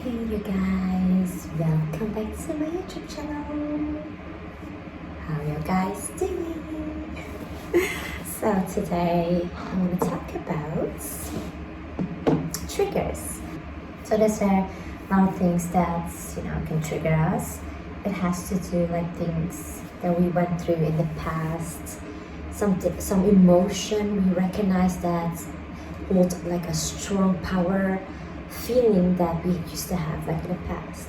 Hey you guys, welcome back to my YouTube channel. How you guys doing? So today I'm going to talk about triggers. So there's a lot of things that can trigger us. It has to do like things that we went through in the past, some emotion we recognize that hold like a strong power feeling that we used to have like in the past.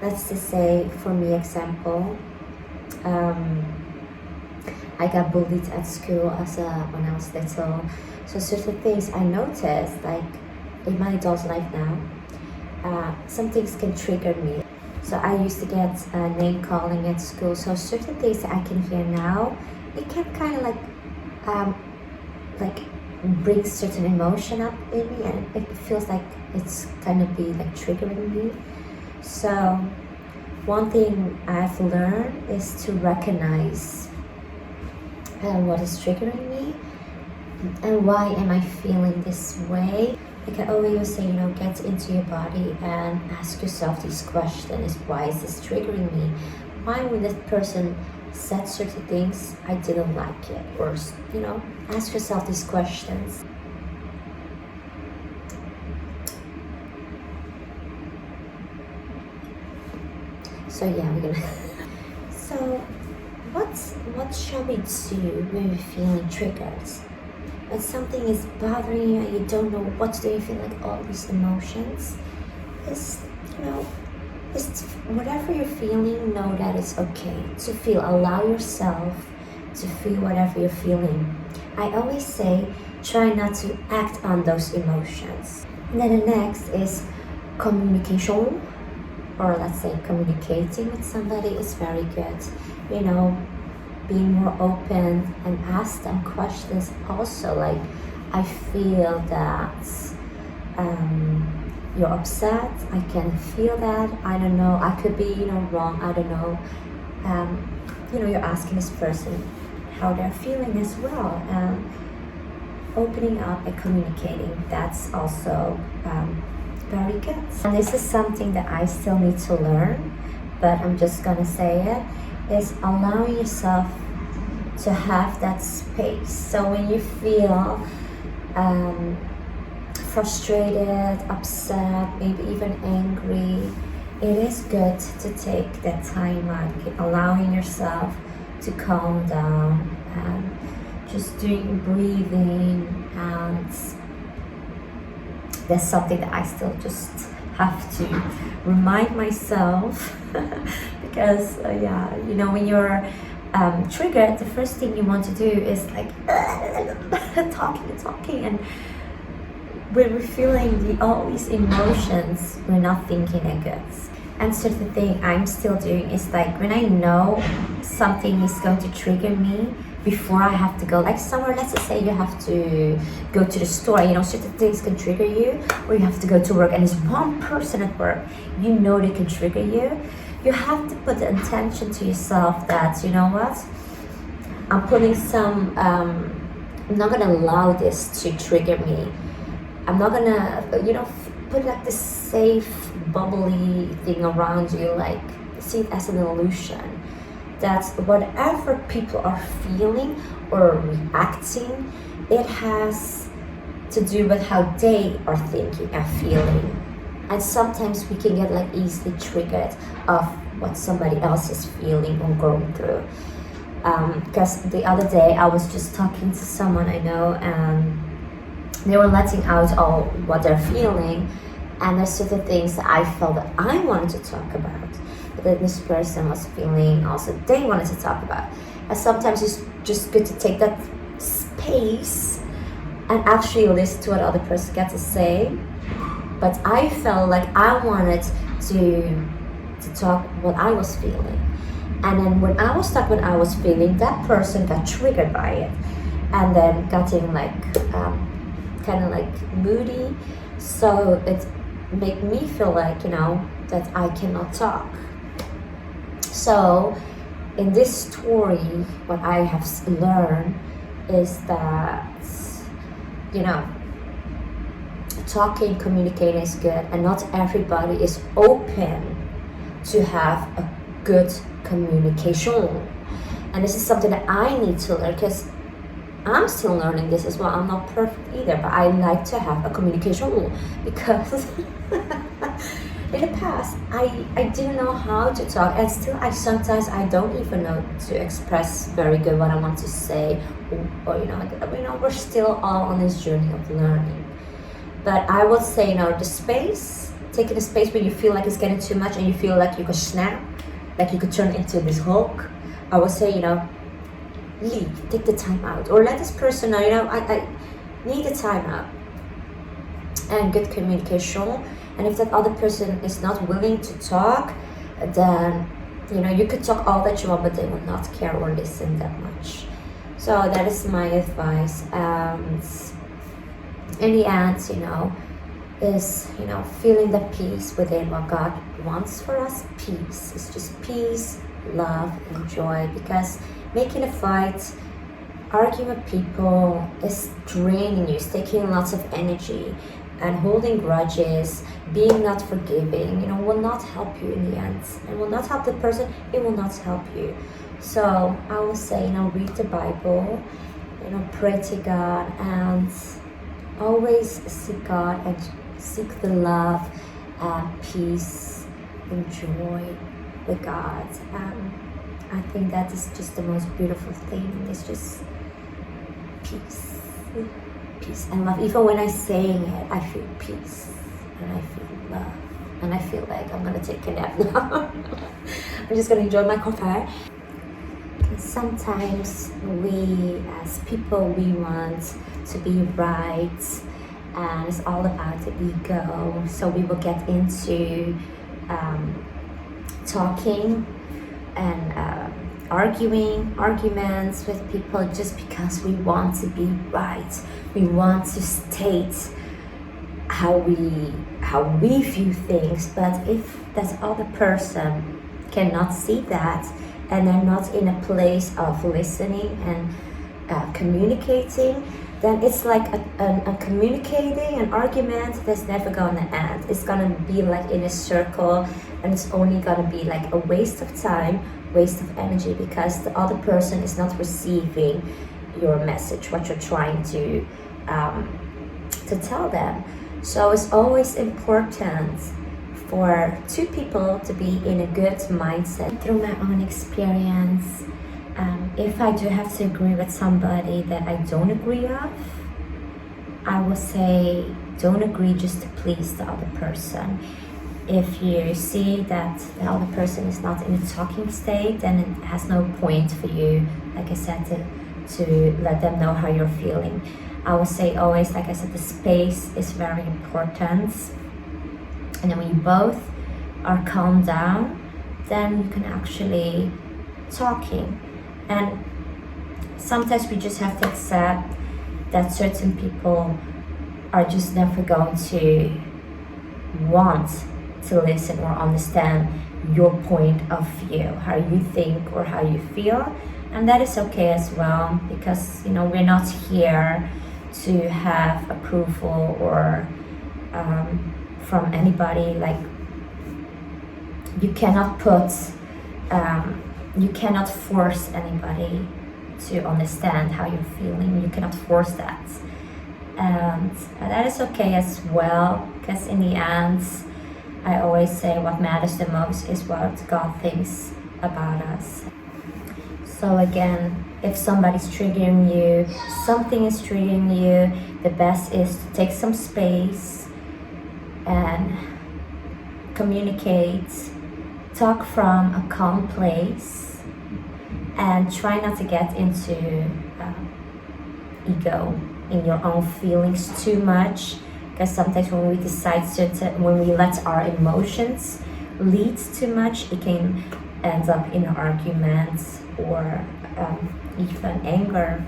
Let's just say, for me example, I got bullied at school when I was little. So certain things I noticed, like in my adult life now, some things can trigger me. So I used to get name calling at school. So certain things that I can hear now, it can kind of like brings certain emotion up in me, and it feels like it's kind of be like triggering me. So one thing I've learned is to recognize what is triggering me and why am I feeling this way. Like I always say, get into your body and ask yourself these questions. Why is this triggering me? Why when this person said certain things I didn't like it? Or ask yourself these questions. So yeah, we're gonna so what shall we do when we're feeling triggered? When something is bothering you and you don't know what to do, you feel like all these emotions, is just whatever you're feeling, know that it's okay to feel. Allow yourself to feel whatever you're feeling. I always say, try not to act on those emotions. And then the next is communication, or let's say communicating with somebody is very good. Being more open and ask them questions also. Like, I feel that you're upset. I can feel that. I don't know. I could be, wrong. I don't know. You're asking this person how they're feeling as well. Opening up and communicating. That's also very good. And this is something that I still need to learn, but I'm just gonna say it. Is allowing yourself to have that space. So when you feel frustrated, upset, maybe even angry, it is good to take that time out, allowing yourself to calm down and just doing breathing. And that's something that I still just have to remind myself because when you're triggered, the first thing you want to do is like talking, and when we're feeling all these emotions, we're not thinking it good. And so the thing I'm still doing is like, when I know something is going to trigger me, before I have to go like somewhere, let's just say you have to go to the store, certain things can trigger you, or you have to go to work and there's one person at work, they can trigger you. You have to put the intention to yourself that, what, I'm putting some, I'm not gonna allow this to trigger me. I'm not gonna, put like this safe, bubbly thing around you, like see it as an illusion. That whatever people are feeling or reacting, it has to do with how they are thinking and feeling. And sometimes we can get like easily triggered of what somebody else is feeling or going through. Because the other day I was just talking to someone I know, and they were letting out all what they're feeling, and there's certain things that I felt that I wanted to talk about, but that this person was feeling also they wanted to talk about. And sometimes it's just good to take that space and actually listen to what the other person got to say. But I felt like I wanted to talk what I was feeling. And then when I was talking what I was feeling, that person got triggered by it. And then getting like, kind of like moody. So it made me feel like, that I cannot talk. So in this story, what I have learned is that, talking, communicating is good, and not everybody is open to have a good communication. And this is something that I need to learn, because I'm still learning this as well. I'm not perfect either, but I like to have a communication, because in the past I didn't know how to talk, and still sometimes I don't even know to express very good what I want to say, or we're still all on this journey of learning. But I would say, taking a space where you feel like it's getting too much and you feel like you could snap, like you could turn into this Hulk. I would say, leave, take the time out, or let this person know, I need a time out. And good communication. And if that other person is not willing to talk, then you could talk all that you want, but they will not care or listen that much. So that is my advice. And in the end, is feeling the peace within what God wants for us. Peace. It's just peace, love, and joy. Because making a fight, arguing with people is draining you. It's taking lots of energy, and holding grudges, being not forgiving, will not help you in the end. It will not help the person. It will not help you. So I will say, read the Bible, pray to God, and always seek God and seek the love and peace and joy with God. I think that is just the most beautiful thing. It's just peace. Peace and love. Even when I'm saying it, I feel peace and I feel love. And I feel like I'm gonna take a nap now. I'm just gonna enjoy my coffee. Sometimes we, as people, we want to be right, and it's all about the ego. So we will get into talking and arguments with people just because we want to be right. We want to state how we view things. But if that other person cannot see that, and they're not in a place of listening and communicating, then it's like a communicating, an argument that's never gonna end. It's gonna be like in a circle, and it's only gonna be like a waste of time, waste of energy, because the other person is not receiving your message, what you're trying to tell them. So it's always important for two people to be in a good mindset. Through my own experience, if I do have to agree with somebody that I don't agree with, I will say don't agree just to please the other person. If you see that the other person is not in a talking state, then it has no point for you, like I said, to let them know how you're feeling. I will say always, like I said, the space is very important. And then when you both are calmed down, then you can actually talking. And sometimes we just have to accept that certain people are just never going to want to listen or understand your point of view, how you think or how you feel. And that is okay as well, because we're not here to have approval or from anybody. Like, you cannot force anybody to understand how you're feeling. You cannot force that, and that is okay as well, because in the end, I always say what matters the most is what God thinks about us. So again, if somebody's triggering you, something is triggering you, the best is to take some space and communicate, talk from a calm place, and try not to get into ego in your own feelings too much, because sometimes when we let our emotions lead too much, it can end up in arguments or even anger.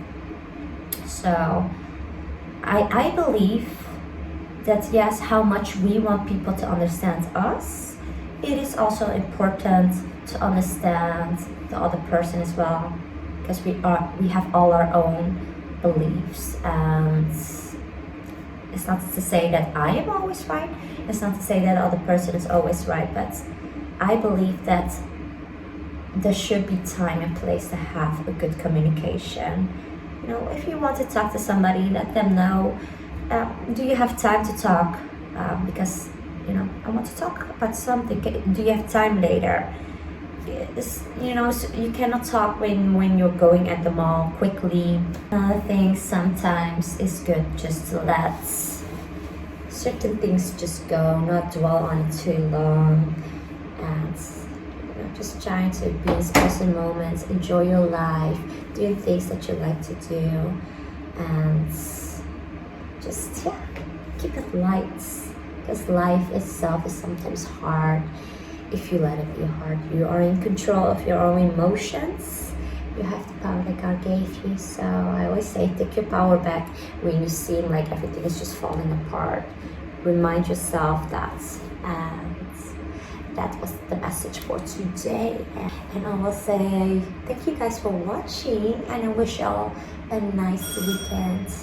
So I believe that yes, how much we want people to understand us, it is also important to understand the other person as well, because we have all our own beliefs, and It's not to say that I am always right. It's not to say that other person is always right, but I believe that there should be time and place to have a good communication. You know, if you want to talk to somebody, let them know, do you have time to talk? Because, you know, I want to talk about something. Do you have time later? You know, you cannot talk when you're going at the mall quickly. Another thing, sometimes it's good just to let certain things just go, not dwell on it too long, and you know, just trying to be in special moments, enjoy your life, do things that you like to do, and just keep it light, because life itself is sometimes hard. If you let it be hard, you are in control of your own emotions. You have the power that God gave you. So I always say, take your power back when you seem like everything is just falling apart. Remind yourself that. And that was the message for today. And I will say, thank you guys for watching, and I wish you all a nice weekend.